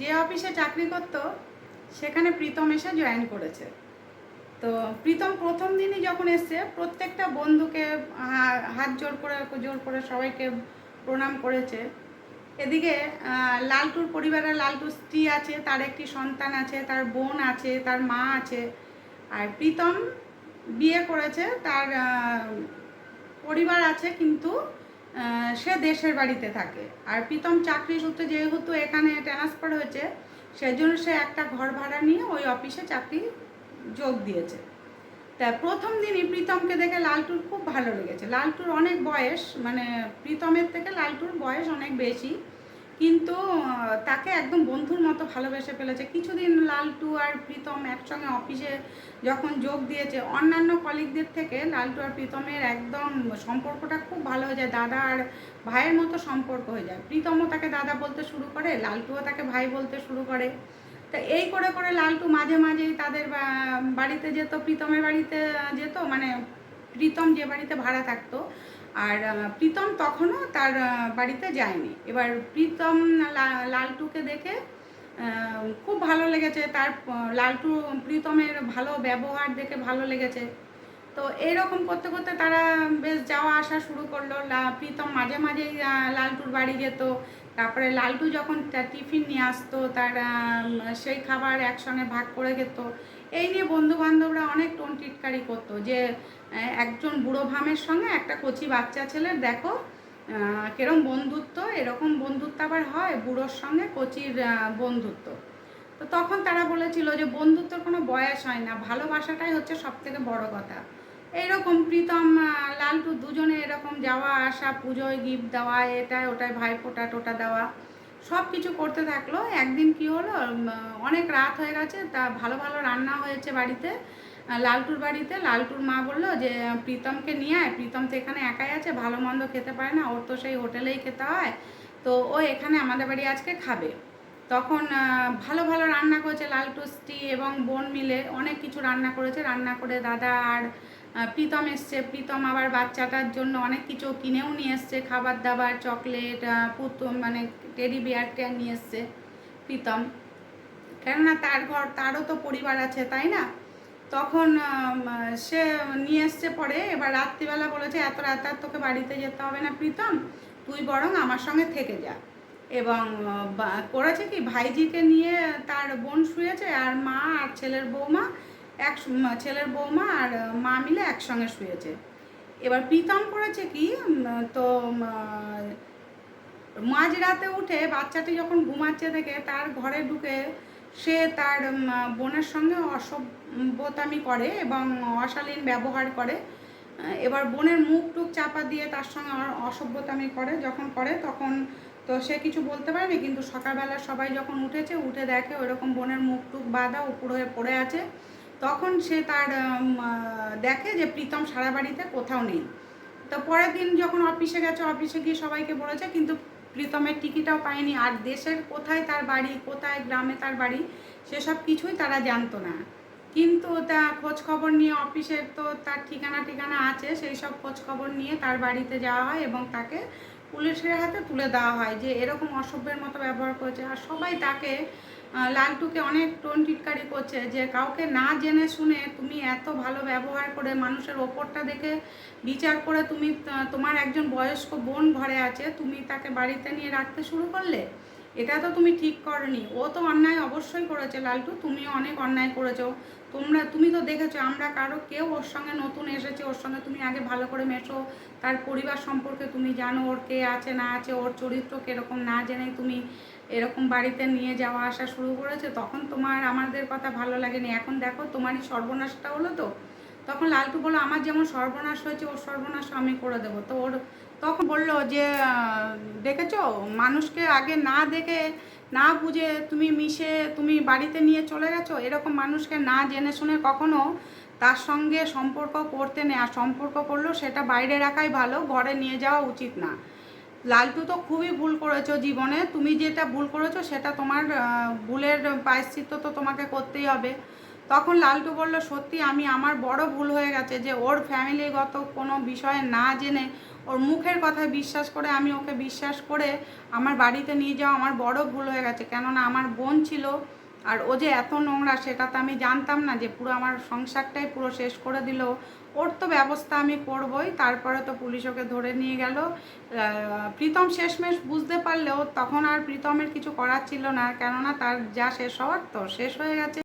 যে অফিসে চাকরি করতো সেখানে প্রীতম এসে জয়েন করেছে। তো প্রীতম প্রথম দিনই যখন এসছে প্রত্যেকটা বন্ধুকে হাত জোর করে সবাইকে প্রণাম করেছে। এদিকে লালটুর পরিবারে লালটুর স্ত্রী আছে, তার একটি সন্তান আছে, তার বোন আছে, তার মা আছে। আর প্রীতম বিয়ে করেছে, তার পরিবার আছে, কিন্তু সে দেশের বাড়িতে থাকে। আর প্রীতম চাকরি সূত্রে যেহেতু এখানে ট্রান্সফার হয়েছে, সেজন্য সে একটা ঘর ভাড়া নিয়ে ওই অফিসে চাকরি যোগ দিয়েছে। তা প্রথম দিনই প্রীতমকে দেখে লালটুর খুব ভালো লেগেছে। লালটুর অনেক বয়স, মানে প্রীতমের থেকে লালটুর বয়স অনেক বেশি, কিন্তু তাকে একদম বন্ধুর মতো ভালোবেসে ফেলেছে। কিছুদিন লালটু আর প্রীতম একসঙ্গে অফিসে যখন যোগ দিয়েছে, অন্যান্য কলিগদের থেকে লালটু আর প্রীতমের একদম সম্পর্কটা খুব ভালো হয়ে যায়, দাদা আর ভাইয়ের মতো সম্পর্ক হয়ে যায়। প্রীতমও তাকে দাদা বলতে শুরু করে, লালটুও তাকে ভাই বলতে শুরু করে। তা এই করে করে লালটু মাঝে মাঝেই তাদের বাড়িতে যেত, প্রীতমের বাড়িতে যেত, মানে প্রীতম যে বাড়িতে ভাড়া থাকতো। আর প্রীতম তখনও তার বাড়িতে যায়নি। এবার প্রীতম লালটুকে দেখে খুব ভালো লেগেছে, তার লালটু প্রীতমের ভালো ব্যবহার দেখে ভালো লেগেছে। তো এইরকম করতে করতে তারা বেশ যাওয়া আসা শুরু করলো। প্রীতম মাঝে মাঝেই লালটুর বাড়ি যেত। তারপরে লালটু যখন তার টিফিন নিয়ে আসতো, তার সেই খাবার একসঙ্গে ভাগ করে খেত। এই নিয়ে বন্ধুবান্ধবরা অনেক টোন টিটকারি করতো যে একজন বুড়ো ভামের সঙ্গে একটা কচি বাচ্চা ছেলের দেখো কিরম বন্ধুত্ব, এরকম বন্ধুত্ব আবার হয় বুড়োর সঙ্গে কচির বন্ধুত্ব। তো তখন তারা বলেছিল যে বন্ধুত্বের কোনো বয়স হয় না, ভালোবাসাটাই হচ্ছে সবথেকে বড় কথা। এইরকম প্রীতম লালটু দুজনে এরকম যাওয়া আসা, পুজোয় গিফট দেওয়া, এটায় ওটায় ভাইফোঁটা টোটা দেওয়া, সব কিছু করতে থাকলো। একদিন কি হলো, অনেক রাত হয়ে গেছে, তা ভালো ভালো রান্না হয়েছে বাড়িতে, লালটুর বাড়িতে। লালটুর মা বললো যে প্রীতমকে নিয়ে আয়, প্রীতম তো এখানে একাই আছে, ভালো মন্দ খেতে পারে না, ওর তো সেই হোটেলেই খেতে হয়, তো ও এখানে আমাদের বাড়ি আজকে খাবে। তখন ভালো ভালো রান্না করেছে লালটু স্ত্রী এবং বোন মিলে, অনেক কিছু রান্না করেছে। রান্না করে দাদা আর প্রীতম এসছে। প্রীতম আবার বাচ্চাটার জন্য অনেক কিছু কিনেও নিয়ে এসছে, খাবার দাবার, চকলেট, পুতুল, মানে টেডি বিয়ারটা নিয়ে এসছে প্রীতম, কেননা তারও তো পরিবার আছে, তাই না? তখন সে নিয়ে এসছে। পরে এবার রাত্রিবেলা বলেছে এত রাত আর তোকে বাড়িতে যেতে হবে না প্রীতম, তুই বরং আমার সঙ্গে থেকে যা। এবং করেছে কি, ভাইজিকে নিয়ে তার বোন শুয়েছে, আর মা আর ছেলের বৌমা আর মা মিলে একসঙ্গে শুয়েছে। এবার প্রীতম করেছে কি, তো মাঝরাতে উঠে বাচ্চাটি যখন ঘুমাচ্ছে দেখে তার ঘরে ঢুকে সে তার বোনের সঙ্গে অসভ্যতামি করে এবং অশালীন ব্যবহার করে। এবার বোনের মুখ টুক চাপা দিয়ে তার সঙ্গে অসভ্যতামি করে, যখন করে তখন তো সে কিছু বলতে পারেনি, কিন্তু সকালবেলা সবাই যখন উঠে দেখে ওইরকম বোনের মুখ টুক বাঁধা উপর হয়ে পড়ে আছে, তখন সে তার দেখে যে প্রীতম সারা বাড়িতে কোথাও নেই। তো পরের দিন যখন অফিসে গেছে, অফিসে গিয়ে সবাইকে বলেছে, কিন্তু প্রীতমের টিকিটাও পায়নি। আর দেশের কোথায় তার বাড়ি, কোথায় গ্রামে তার বাড়ি, সেসব কিছুই তারা জানতো না। কিন্তু তা খোঁজ খবর নিয়ে, অফিসের তো তার ঠিকানা আছে, সেই সব খোঁজ খবর নিয়ে তার বাড়িতে যাওয়া হয় এবং তাকে পুলিশের হাতে তুলে দেওয়া হয় যে এরকম অসভ্যের মতো ব্যবহার করেছে। আর সবাই তাকে লালটুকে অনেক টোন টিটকারি করছে যে কাউকে না জেনে শুনে তুমি এত ভালো ব্যবহার করে মানুষের ওপরটা দেখে বিচার করে তুমি তোমার একজন বয়স্ক বোন ঘরে আছে, তুমি তাকে বাড়িতে নিয়ে রাখতে শুরু করলে, এটা তো তুমি ঠিক করনি। ও তো অন্যায় অবশ্যই করেছে লালটু, তুমিও অনেক অন্যায় করেছো। তুমি তো দেখেছো আমরা কেউ ওর সঙ্গে নতুন এসেছে, ওর সঙ্গে তুমি আগে ভালো করে মেশো, তার পরিবার সম্পর্কে তুমি জানো, ওর কে আছে না আছে, ওর চরিত্র কীরকম না জেনে তুমি এরকম বাড়িতে নিয়ে যাওয়া আসা শুরু করেছে। তখন তোমার আমাদের কথা ভালো লাগেনি, এখন দেখো তোমারই সর্বনাশটা হলো। তো তখন লালটু বললো আমার যেমন সর্বনাশ হয়েছে ওর সর্বনাশ আমি করে দেবো। তো ওর তখন বললো যে দেখেছো, মানুষকে আগে না দেখে না বুঝে তুমি তুমি বাড়িতে নিয়ে চলে গেছো, এরকম মানুষকে না জেনে শুনে কখনো তার সঙ্গে সম্পর্ক করতে নেই। আর সম্পর্ক করলেও সেটা বাইরে রাখাই ভালো, ঘরে নিয়ে যাওয়া উচিত না। লালটু তো খুবই ভুল করেছো জীবনে, তুমি যেটা ভুল করেছো সেটা তোমার ভুলের প্রায়শ্চিত্ত তো তোমাকে করতেই হবে। তখন লালটু বলল, সত্যি আমি আমার বড় ভুল হয়ে গেছে যে ওর ফ্যামিলিগত কোনো বিষয়ে না জেনে ওর মুখের কথা বিশ্বাস করে আমি ওকে বিশ্বাস করে আমার বাড়িতে নিয়ে যাওয়া আমার বড় ভুল হয়ে গেছে। কেননা আমার বোন ছিল, আর ও যে এত নোংরা সেটা তো আমি জানতাম না, যে পুরো আমার সংসারটাই পুরো শেষ করে দিল। ওর তো ব্যবস্থা আমি করবই। তারপরে তো পুলিশ ওকে ধরে নিয়ে গেল। প্রীতম শেষমেশ বুঝতে পারলেও তখন আর প্রীতমের কিছু করার ছিল না, কেননা তার যা শেষ হওয়ার তো শেষ হয়ে গেছে।